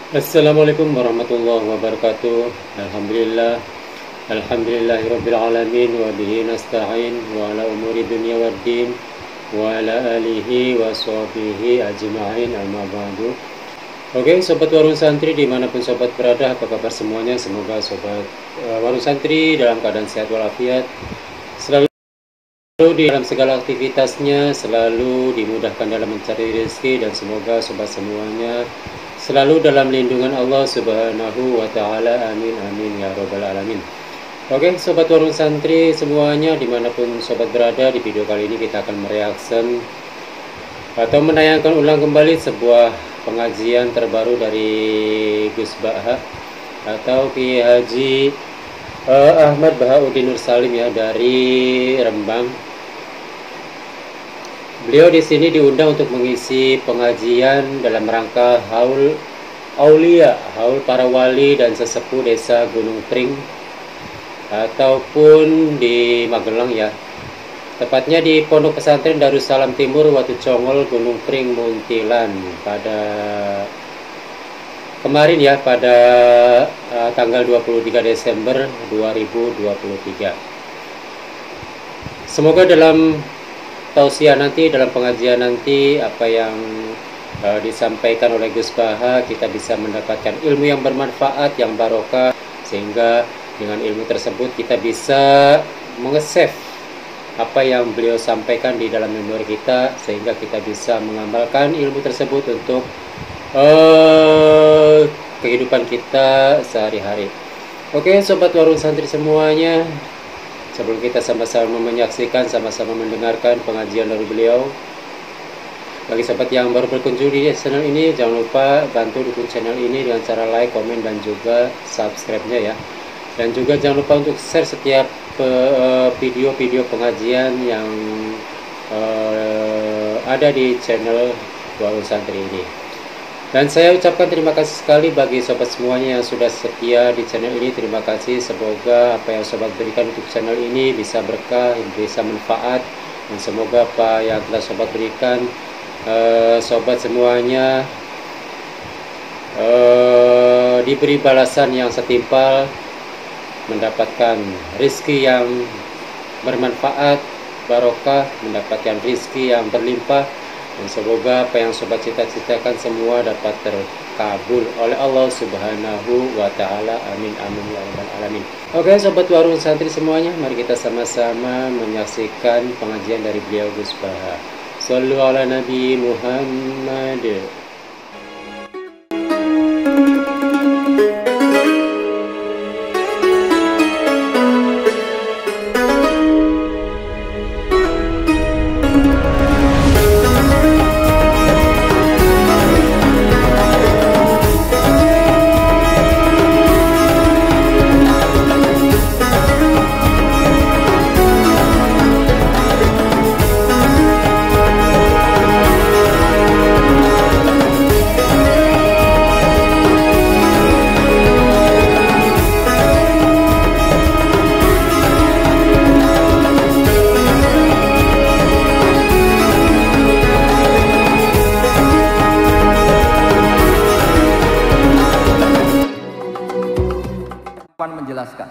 Assalamualaikum warahmatullahi wabarakatuh. Alhamdulillah. Alhamdulillahirabbil alamin wa bihi nasta'in wa ala umuri dunya waddin wa ala alihi wa sahbihi ajma'in amma ba'du. Oke, sobat Warung Santri dimanapun sobat berada, apa kabar semuanya? Semoga sobat Warung Santri dalam keadaan sehat walafiat, selalu di dalam segala aktivitasnya, selalu dimudahkan dalam mencari rezeki, dan semoga sobat semuanya selalu dalam lindungan Allah Subhanahu wa Ta'ala. Amin amin ya Rabbal alamin. Oke, sobat Warung Santri semuanya dimanapun sobat berada, di video kali ini kita akan mereaction atau menayangkan ulang kembali sebuah pengajian terbaru dari Gus Baha atau Kiai Haji Ahmad Bahauddin Nur Salim ya, dari Rembang. Beliau di sini diundang untuk mengisi pengajian dalam rangka haul aulia, haul para wali dan sesepuh desa Gunung Pring ataupun di Magelang ya. Tepatnya di Pondok Pesantren Darussalam Timur, Watu Congol, Gunung Pring, Muntilan pada kemarin ya, pada tanggal 23 Desember 2023. Semoga dalam tausiah nanti, dalam pengajian nanti, apa yang disampaikan oleh Gus Baha, kita bisa mendapatkan ilmu yang bermanfaat, yang barokah, sehingga dengan ilmu tersebut kita bisa mengesave apa yang beliau sampaikan di dalam memori kita, sehingga kita bisa mengamalkan ilmu tersebut untuk kehidupan kita sehari-hari. Oke, sobat Warung Santri semuanya, sebelum kita sama-sama menyaksikan, sama-sama mendengarkan pengajian dari beliau, bagi sobat yang baru berkunjung di channel ini, jangan lupa bantu dukung channel ini dengan cara like, komen, dan juga subscribe-nya ya. Dan juga jangan lupa untuk share setiap video-video pengajian yang ada di channel Warung Santri ini. Dan saya ucapkan terima kasih sekali bagi sobat semuanya yang sudah setia di channel ini. Terima kasih, semoga apa yang sobat berikan untuk channel ini bisa berkah, bisa manfaat, dan semoga apa yang telah sobat berikan, sobat semuanya diberi balasan yang setimpal, mendapatkan rezeki yang bermanfaat, barokah, mendapatkan rezeki yang berlimpah, dan semoga apa yang sobat cita-citakan semua dapat terkabul oleh Allah Subhanahu wa Ta'ala. Amin amin ya rabbal alamin. Oke, sobat Warung Santri semuanya, mari kita sama-sama menyaksikan pengajian dari beliau Gus Baha. Shallu ala Nabi Muhammad. menjelaskan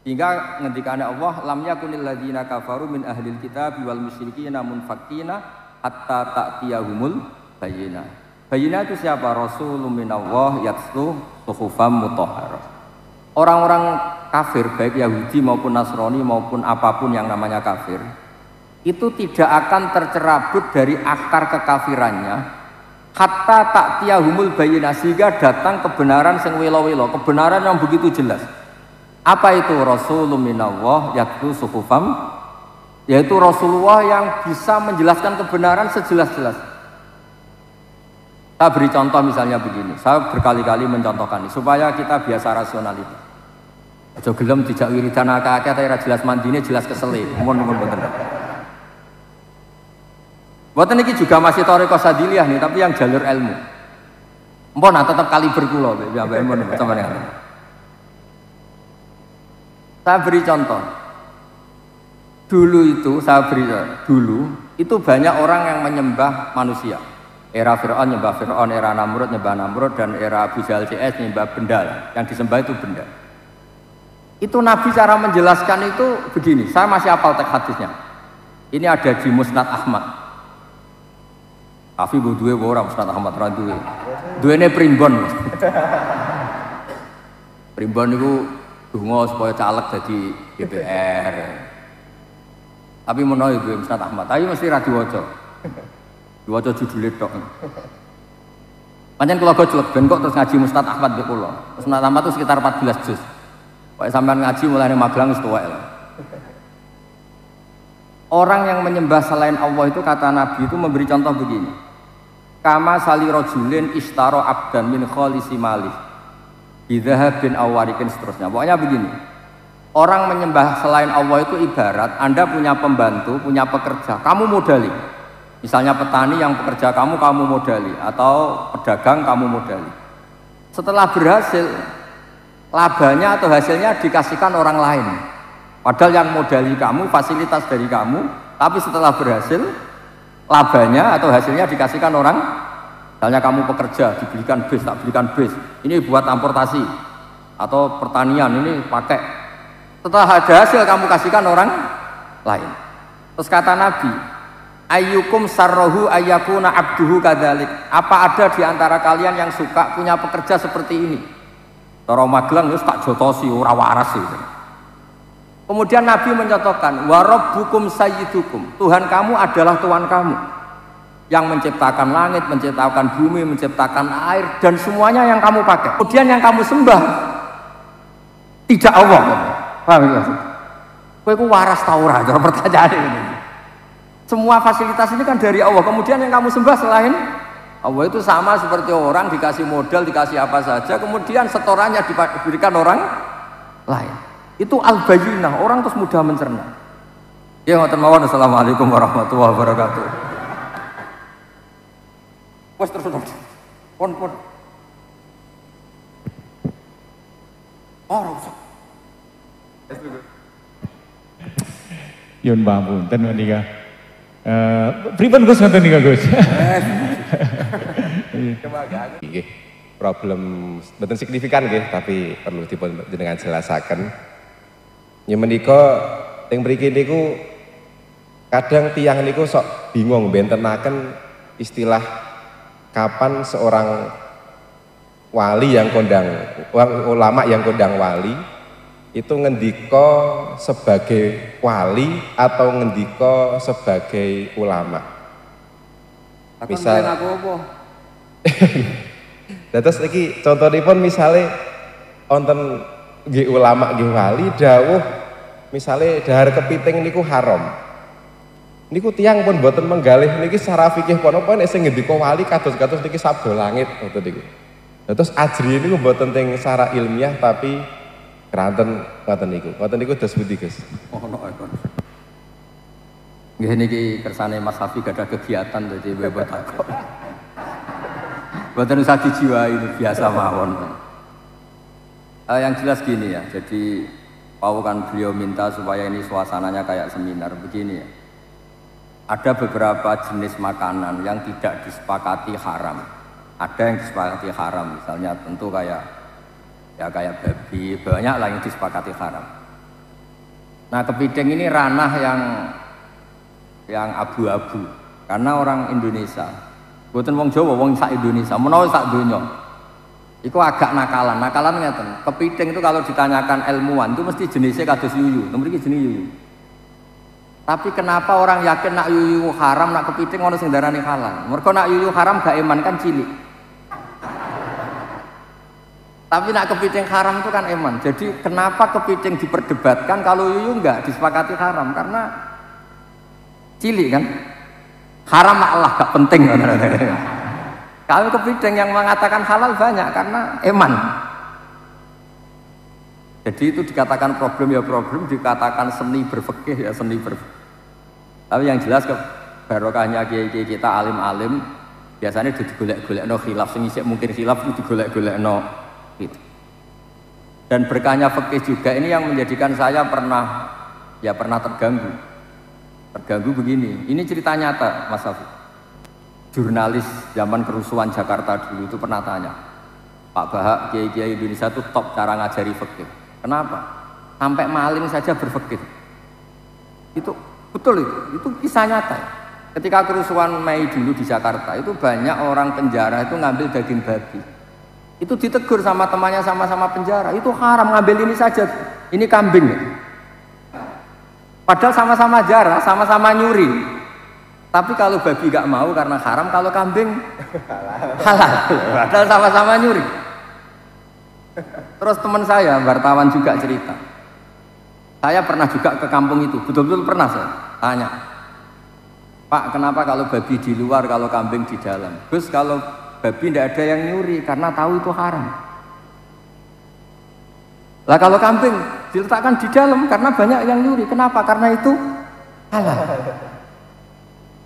hingga ngendikane Allah, lam yakunil ladzina kafaru min ahlil kitab wal musyrikina munfakina hatta ta'tiyahumul bayyinah. Bayyinah itu siapa? Rasulun minallah yatslu suhufam mutahharah. Orang-orang kafir, baik Yahudi maupun Nasrani maupun apapun yang namanya kafir, itu tidak akan tercerabut dari akar kekafirannya hatta ta'tiyahumul bayyinah, sehingga datang kebenaran sing welo-welo, kebenaran yang begitu jelas. Apa itu? Rasulun minallah yatlu suhufam, yaitu Rasulullah yang bisa menjelaskan kebenaran sejelas-jelas. Saya beri contoh misalnya begini, saya berkali-kali mencontohkan ini supaya kita biasa rasionalitas. Aja gelem dijak wiridan akeh-akeh tapi ra jelas mandine, jelas kesele. Mun mboten. Mboten iki juga masih thariqah sadiliyah nih, tapi yang jalur ilmu. Mpun tetap kaliber kula ya mbak mun sampeyan. Saya beri contoh. Dulu itu banyak orang yang menyembah manusia. Era Fir'aun nyembah Fir'aun, era Namrud nyembah Namrud, dan era Abu Jahal CS nyembah benda. Yang disembah itu benda. Itu Nabi cara menjelaskan itu begini. Saya masih hafal teks hadisnya. Ini ada di Musnad Ahmad. Tapi duwe ora Musnad Ahmad ra duwe. Duwene primbon. Primbon niku donga supaya caleg jadi DPR. Tapi menawa duwe Musnad Ahmad, tapi mesti ra diwaca. Diwaca judule tok. Pancen kula gojlek ben kok terus ngaji Musnad Ahmad mbek kula. Musnad Ahmad itu sekitar 14 juz. Pokoke sampean ngaji mulai dari Magelang wis tuwek lah. Orang yang menyembah selain Allah itu kata Nabi itu memberi contoh begini. Kama sali rajulin istaro abdan min khalisi malih. Bidzahabin awwarikin seterusnya. Pokoknya begini. Orang menyembah selain Allah itu ibarat Anda punya pembantu, punya pekerja, kamu modali. Misalnya petani yang pekerja kamu modali, atau pedagang kamu modali. Setelah berhasil, labanya atau hasilnya dikasihkan orang lain. Padahal yang modali kamu, fasilitas dari kamu, tapi setelah berhasil, labanya atau hasilnya dikasihkan orang. Misalnya kamu pekerja, dibelikan bis, tak belikan bis. Ini buat transportasi atau pertanian, ini pakai. Setelah ada hasil kamu kasihkan orang lain. Terus kata Nabi, ayyukum sarrohu ayyakuna abduhu kadzalik. Apa ada di antara kalian yang suka punya pekerja seperti ini? Toro Magelang wis tak jotosi ora waras itu. Kemudian Nabi mencontohkan, wa rabbukum sayyidukum. Tuhan kamu adalah Tuhan kamu yang menciptakan langit, menciptakan bumi, menciptakan air, dan semuanya yang kamu pakai. Kemudian yang kamu sembah tidak Allah. Paham ya? Kowe ku waras ta ora cara pertanyaan ini. Semua fasilitas ini kan dari Allah. Kemudian yang kamu sembah selain Allah itu sama seperti orang dikasih modal, dikasih apa saja, kemudian setorannya diberikan orang lain. Itu al-bayyinah, orang terus mudah mencerna. Ya ngoten mawon. Assalamualaikum warahmatullahi wabarakatuh. Wes terus pon. Oh, rusak. Yun pamunten menika. Pripun Gus ngoten nika Gus? Nggih, problem mboten signifikan nggih, tapi perlu dipun jenengan jelasaken. Ya menika teng mriki niku kadang tiyang niku sok bingung bentenaken istilah kapan seorang wali yang kondang, ulama yang kondang wali itu ngendika sebagai wali atau ngendika sebagai ulama. Misal aku apa? Terus iki contohipun misale wonten nggih ulama nggih wali dawuh misale dahar kepiting niku haram. Niku tiyang pun boten menggalih niki secara fikih punapa nek sing ngendika wali kados-kados niki sabda langit ngoten niku. Terus ajri niku boten teng secara ilmiah tapi keranten ngoten niku. Ngoten niku dos pundi, Gus? Ono ekon. Nggih niki kersane Mas Hafi gak ada kegiatan dadi bebot takok. Boten usah dijiwai, biasa mawon. Yang jelas gini ya, jadi Pak kan beliau minta supaya ini suasananya kayak seminar begini ya. Ada beberapa jenis makanan yang tidak disepakati haram. Ada yang disepakati haram, misalnya tentu kayak babi, banyak lah yang disepakati haram. Nah kepiting ini ranah yang abu-abu, karena orang Indonesia, bukan wong Jawa, wong sak Indonesia, menawa sak donya. Iku agak nakalan ngeten. Kepiting itu kalau ditanyakan ilmuwan itu mesti jenisnya kados yuyu. Mriki jenis yuyu. Tapi kenapa orang yakin nak yuyu haram, nak kepiting ono sing darani halal? Mergo nak yuyu haram gak eman kan cilik. Tapi nak kepiting haram itu kan eman. Jadi kenapa kepiting diperdebatkan kalau yuyu enggak disepakati haram? Karena cilik kan. Haram Allah gak penting. Kalau kepiting yang mengatakan halal banyak karena eman. Jadi itu dikatakan problem ya problem, dikatakan seni berfikih ya seni berfikih. Tapi yang jelas barokahnya kiai-kiai kita alim-alim biasanya digolek-golekno khilaf, sing isih mungkin khilaf itu digolek-golekno gitu. Dan berkahnya fikih juga ini yang menjadikan saya pernah terganggu. Terganggu begini. Ini cerita nyata Mas Hafiz. jurnalis zaman kerusuhan Jakarta dulu itu pernah tanya, Pak Bahak, kiai-kiai Indonesia itu top cara ngajari fikih. Kenapa? Sampai maling saja berfikih. Itu betul itu kisah nyata. Ketika kerusuhan Mei dulu di Jakarta, itu banyak orang penjara itu ngambil daging babi. Itu ditegur sama temannya sama-sama penjara, itu haram ngambil ini saja, ini kambing. Padahal sama-sama jarah, sama-sama nyuri. Tapi kalau babi gak mau karena haram, kalau kambing halal. Padahal sama-sama nyuri. Terus teman saya, wartawan juga cerita. Saya pernah juga ke kampung itu, betul-betul pernah saya tanya. Pak, kenapa kalau babi di luar, kalau kambing di dalam? Gus, kalau babi tidak ada yang nyuri karena tahu itu haram. Lah kalau kambing diletakkan di dalam karena banyak yang nyuri. Kenapa? Karena itu halal.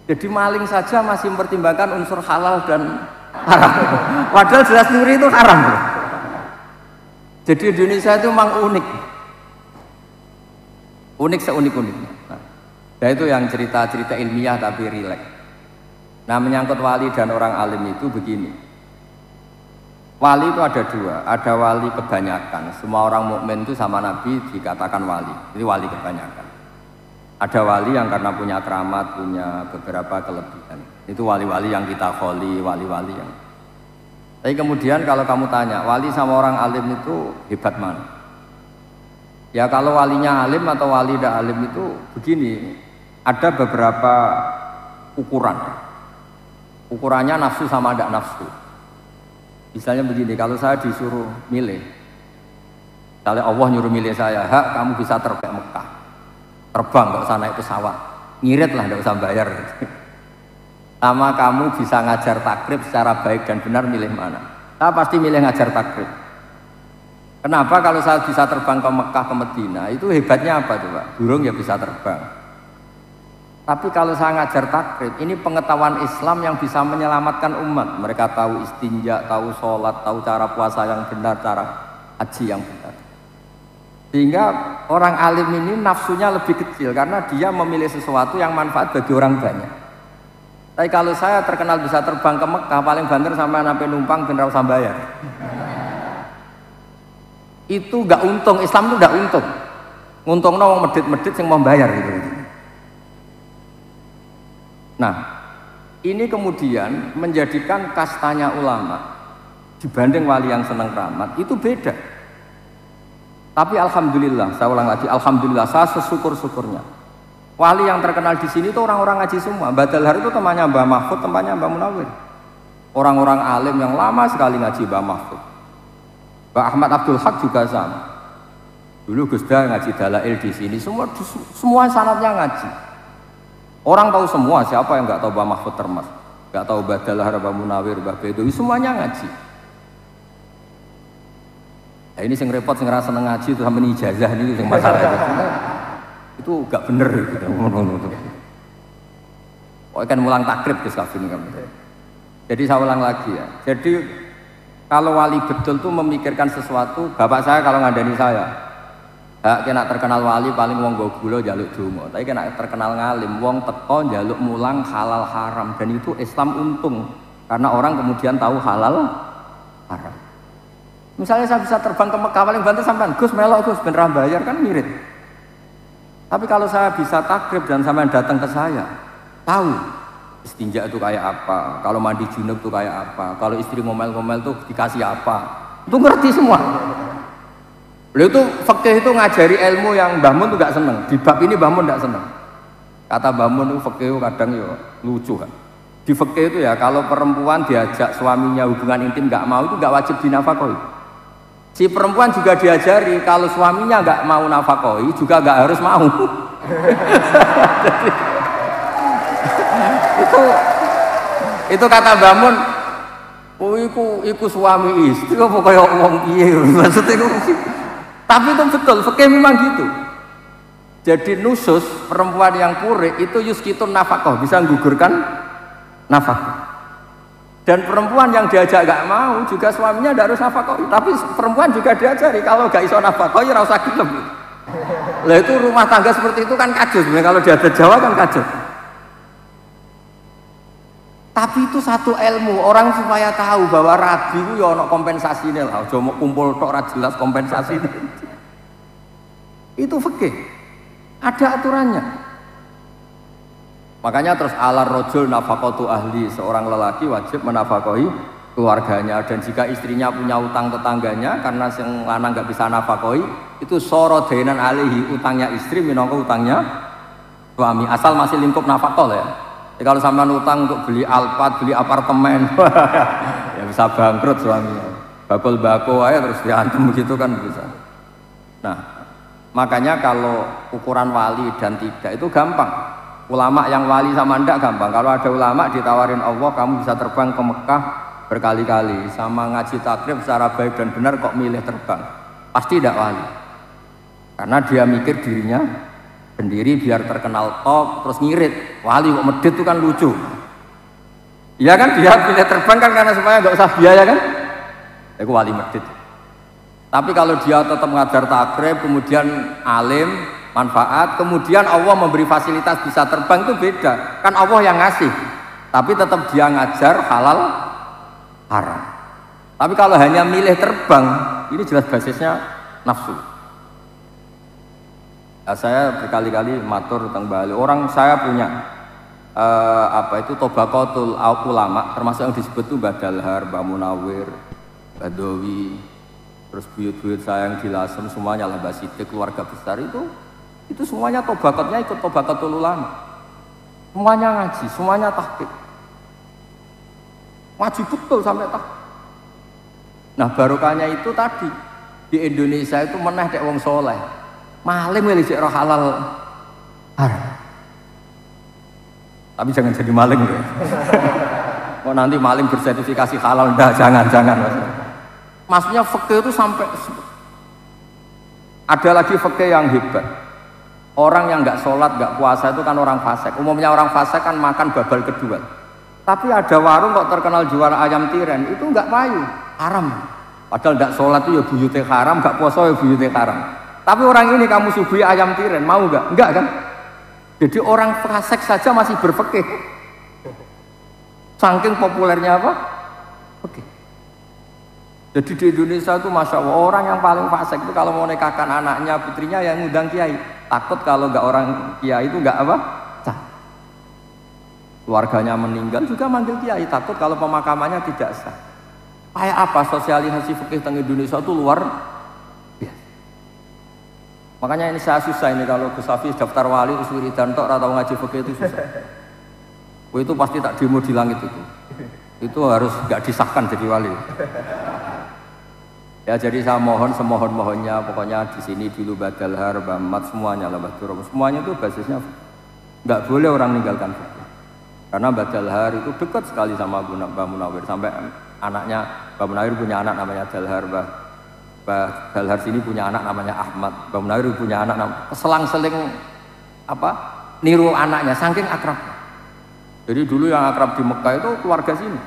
Jadi maling saja masih mempertimbangkan unsur halal dan haram. Padahal jelas nyuri itu haram. Jadi Indonesia itu memang unik. Unik seunik-uniknya. Nah itu yang cerita-cerita ilmiah tapi rileks. Nah menyangkut wali dan orang alim itu begini. Wali itu ada dua, ada wali kebanyakan. Semua orang mukmin itu sama Nabi dikatakan wali. Ini wali kebanyakan. Ada wali yang karena punya keramat, punya beberapa kelebihan. Itu wali-wali yang kita kholi, wali-wali yang. Tapi kemudian kalau kamu tanya, wali sama orang alim itu hebat mana? Ya kalau walinya alim atau wali tidak alim itu begini. Ada beberapa ukuran. Ukurannya nafsu sama tidak nafsu. Misalnya begini, kalau saya disuruh milih, misalnya Allah nyuruh milih saya, hak kamu bisa terbang Mekah, terbang nggak usah naik pesawat, ngirit lah nggak usah bayar. Sama kamu bisa ngajar takrib secara baik dan benar, milih mana? Saya pasti milih ngajar takrib. Kenapa? Kalau saya bisa terbang ke Mekah ke Medina, itu hebatnya apa tuh Pak? Burung ya bisa terbang. Tapi kalau saya ngajar takrib, ini pengetahuan Islam yang bisa menyelamatkan umat. Mereka tahu istinja, tahu sholat, tahu cara puasa yang benar, cara haji yang benar. Sehingga orang alim ini nafsunya lebih kecil karena dia memilih sesuatu yang manfaat bagi orang banyak. Tapi kalau saya terkenal bisa terbang ke Mekah, paling banter sama sampai numpang bener usah bayar. Itu gak untung, Islam itu gak untung. Nguntungnya orang medit-medit yang mau bayar gitu. Nah, ini kemudian menjadikan kastanya ulama dibanding wali yang senang keramat itu beda. Tapi alhamdulillah, saya ulang lagi, alhamdulillah saya sesyukur-syukurnya. Wali yang terkenal di sini itu orang-orang ngaji semua. Mbak Dalhar itu temannya Mbah Mahfud, temannya Mbah Munawir. Orang-orang alim yang lama sekali ngaji Mbah Mahfud. Mbak Ahmad Abdul Haq juga sama. Dulu Gus Dah ngaji Dalail di sini, semua sanadnya ngaji. Orang tahu semua, siapa yang nggak tahu Mbah Mahfud Termas, nggak tahu Mbah Dalhar, Mbah Munawir, Mbah Bedowi, semuanya ngaji. Nah, ini sing repot, sing ngerasa seneng ngaji itu sampai ijazah ini sing masalah itu nggak bener gitu. Oh kan mulang takrib Gus Kafin kan. Jadi saya ulang lagi ya. Jadi kalau wali betul tuh memikirkan sesuatu, bapak saya kalau ngandani saya, kena terkenal wali paling wong nggo gula njaluk donga. Tapi kena terkenal ngalim wong teko njaluk mulang halal haram, dan itu Islam untung karena orang kemudian tahu halal haram. Misalnya saya bisa terbang ke Mekah paling banter sampean, Gus melok Gus ben ra bayar kan mirip. Tapi kalau saya bisa takrib dan sampean datang ke saya, tahu istinja itu kayak apa, kalau mandi junub itu kayak apa, kalau istri ngomel-ngomel tuh dikasih apa, itu ngerti semua. Beliau tuh fikih itu ngajari ilmu yang Mbah Mun tuh gak seneng. Di bab ini Mbah Mun gak seneng. Kata Mbah Mun itu fikih kadang ya lucu kan. Di fikih itu ya kalau perempuan diajak suaminya hubungan intim gak mau itu gak wajib dinafkahi. Si perempuan juga diajari kalau suaminya gak mau nafkahi juga gak harus mau. itu kata Mbah Mun, oh iku suami istri apa kaya wong piye maksudnya itu. Tapi itu betul, fikih memang gitu. Jadi nusus perempuan yang pure itu yuskitun nafkah, bisa menggugurkan nafkah. Dan perempuan yang diajak gak mau juga suaminya tidak harus nafkah. Tapi perempuan juga diajari kalau gak iso nafkah ya ora usah gelem. Lah itu rumah tangga seperti itu kan kacau sebenarnya, kalau di adat Jawa kan kacau. Tapi itu satu ilmu, orang supaya tahu bahwa rabi itu ya ono kompensasinya lah, aja mau kumpul tok ora jelas kompensasinya. Itu fikih. Ada aturannya. Makanya terus alar rojul nafaqatu ahli, seorang lelaki wajib menafkahi keluarganya, dan jika istrinya punya utang tetangganya karena yang lanang nggak bisa nafkahi, itu soro denan alihi, utangnya istri minangka utangnya suami, asal masih lingkup nafkah ya. Jadi kalau sampean utang untuk beli Alphard, beli apartemen, ya bisa bangkrut suaminya. Bakul bako aja terus diantem begitu kan bisa. Nah, makanya kalau ukuran wali dan tidak itu gampang. Ulama yang wali sama ndak gampang. Kalau ada ulama ditawarin Allah, kamu bisa terbang ke Mekah berkali-kali, sama ngaji takrib secara baik dan benar kok milih terbang, pasti tidak wali. Karena dia mikir dirinya sendiri biar terkenal top, terus ngirit. Wali kok medit itu kan lucu. Iya kan, dia pilih terbang kan karena supaya nggak usah biaya kan. Itu wali medit. Tapi kalau dia tetap ngajar takrib, kemudian alim, manfaat, kemudian Allah memberi fasilitas bisa terbang, itu beda. Kan Allah yang ngasih, tapi tetap dia ngajar halal haram. Tapi kalau hanya milih terbang, ini jelas basisnya nafsu. Nah, saya berkali-kali matur tentang Bali. Orang saya punya tobaqatul ulama, termasuk yang disebut itu Mbah Dalhar, Mbah Munawir, Mbah Dowi, terus buyut-buyut saya yang di Lasem semuanya lah, Mbah Sidik, keluarga besar itu semuanya tobaqatnya ikut tobaqatul ulama. Semuanya ngaji, semuanya tahqiq. Ngaji betul sampai tahqiq. Nah, barokahnya itu tadi di Indonesia itu meneh dek wong soleh. Maling milih roh halal haram. Tapi jangan jadi maling ya. Oh nanti maling bersertifikasi halal, dah jangan. Maksudnya fikih itu sampai ada lagi fikih yang hebat. Orang yang nggak sholat, nggak puasa itu kan orang fasik. Umumnya orang fasik kan makan babal kedua. Tapi ada warung kok terkenal jual ayam tiren, itu nggak payu, haram. Padahal nggak sholat itu ya buyute haram, nggak puasa ya buyute haram. Tapi orang ini kamu suguhi ayam tiren, mau nggak? Enggak kan? Jadi orang fasik saja masih berfikih. Saking populernya apa? Fikih. Jadi di Indonesia itu masya Allah, orang yang paling fasik itu kalau mau nikahkan anaknya, putrinya yang ngundang kiai. Takut kalau nggak orang kiai itu nggak apa? Sah. Keluarganya meninggal juga manggil kiai. Takut kalau pemakamannya tidak sah. Kayak apa sosialisasi fikih tentang Indonesia itu luar biasa. Makanya ini saya susah ini kalau Gus Hafiz daftar wali terus wiridan tok atau ngaji fikih itu susah. Oh, itu pasti tak demo di langit itu. Itu harus nggak disahkan jadi wali. Ya jadi saya mohon semohon-mohonnya, pokoknya di sini dulu Mbah Dalhar, Mbah Mat, semuanya lah, Mbah Durung, semuanya itu basisnya nggak boleh orang meninggalkan fikih. Karena Mbah Dalhar itu dekat sekali sama Mbah Munawir, sampai anaknya Mbah Munawir punya anak namanya Dalhar, Mbah Dalhar sini punya anak namanya Ahmad, Mbah Munawir punya anak selang-seling niru anaknya, saking akrab. Jadi dulu yang akrab di Mekah itu keluarga sini,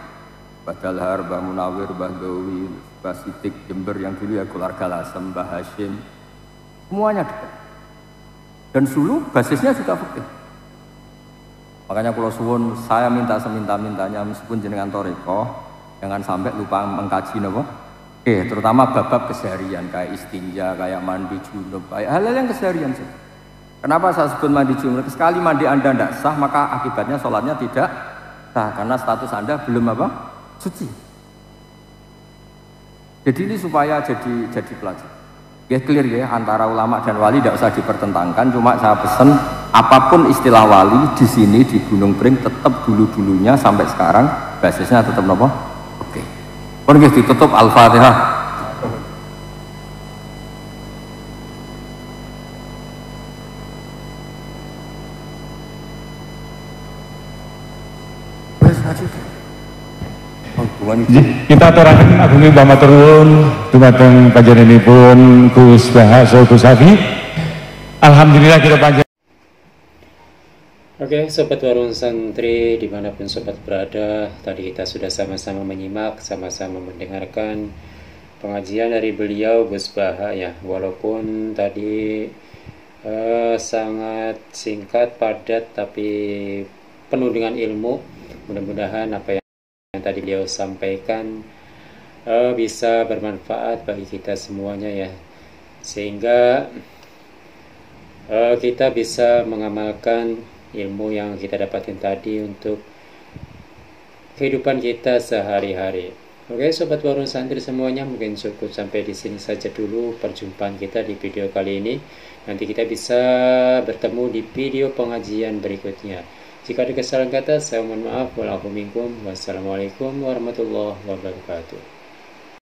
Mbah Dalhar, Mbah Munawir, Mbah Dowi, Mbah Sidik Jember yang dulu ya keluarga Lasem, Mbah Hashim, semuanya dekat. Dan dulu basisnya juga fikih. Makanya kalau suwun saya minta seminta-mintanya, meskipun jenengan toreko, jangan sampai lupa mengkaji nopo. Terutama bab-bab keseharian kayak istinja, kayak mandi junub, kayak hal-hal yang keseharian saja. Kenapa saya sebut mandi junub? Sekali mandi Anda tidak sah, maka akibatnya sholatnya tidak sah karena status Anda belum suci. Jadi ini supaya jadi pelajar. Ya clear ya, antara ulama dan wali tidak usah dipertentangkan. Cuma saya pesan apapun istilah wali di sini di Gunung Pring tetap dulunya sampai sekarang basisnya tetap nopo. Oke. Pun ditutup Al-Fatihah. Kita aturaken agungi Mbah matur nuwun dumateng panjenenganipun Gus Bahaso Gus Hafi. Alhamdulillah kita panjang. Oke, Sobat Warung Santri dimanapun Sobat berada, tadi kita sudah sama-sama menyimak, sama-sama mendengarkan pengajian dari beliau Gus Baha ya. Walaupun tadi sangat singkat, padat, tapi penuh dengan ilmu. Mudah-mudahan apa yang tadi beliau sampaikan bisa bermanfaat bagi kita semuanya ya, sehingga kita bisa mengamalkan ilmu yang kita dapatin tadi untuk kehidupan kita sehari-hari. Oke, sobat warung santri semuanya, mungkin cukup sampai di sini saja dulu perjumpaan kita di video kali ini. Nanti kita bisa bertemu di video pengajian berikutnya. Jika ada kesalahan kata, saya mohon maaf. Wassalamualaikum warahmatullahi wabarakatuh.